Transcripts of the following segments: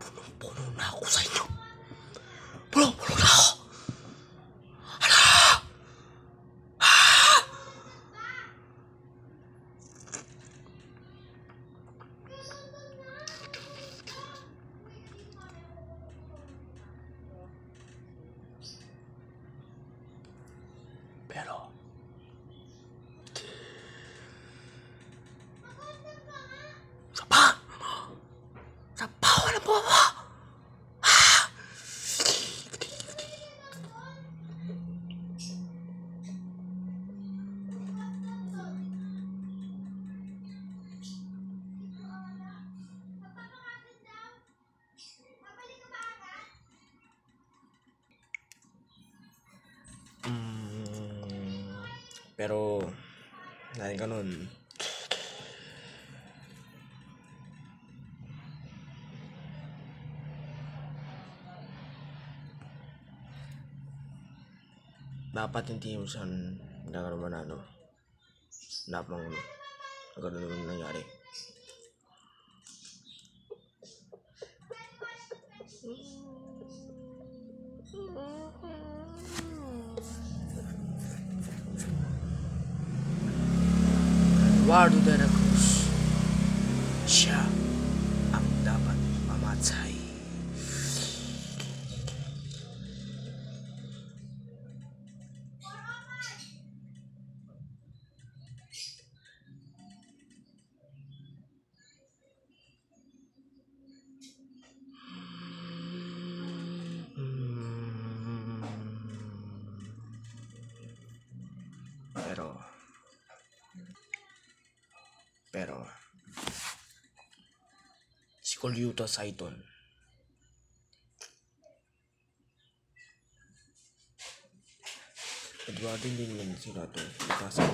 Punong-puno na ako sa inyo. Punong-puno na ako. Ano? Pero sa bawa ng buwa mo. Pero dahil ganun, dapat hindi mo siya nagkaroon na dapat ganun naman nangyari. Eduardo de la Cruz, siya ang dapat mamatay. Pero si Kolyuta Saiton, Eduardo hindi naman sila ito ipasok.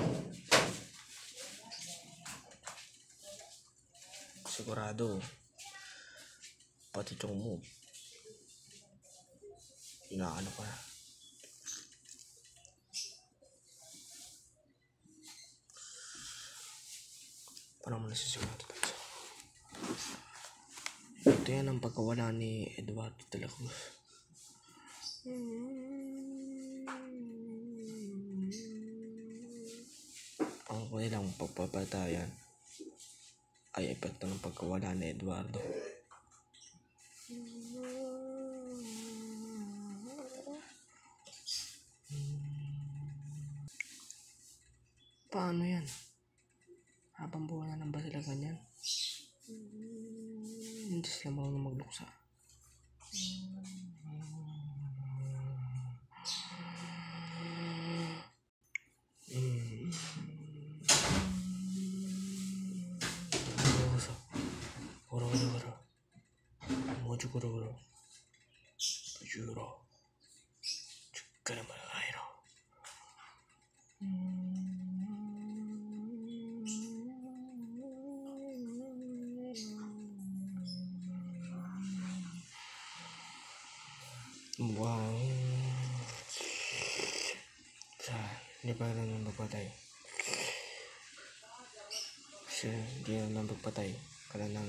Sigurado pati itong mo inaano ka na. Parang mo nasisigurado pa ito. Ito yan ang pagkawala ni Eduardo de la Cruz. Ang kanilang pagpapatayan ay epekto ng pagkawala ni Eduardo. Paano yan? Habang buwan na ba sila ganyan? Hindi sila marunong magluksa. Guru Juro Chukara Malairo. Wow. Hindi pa lang magpatay. Siya, hindi na lang magpatay. Kailangan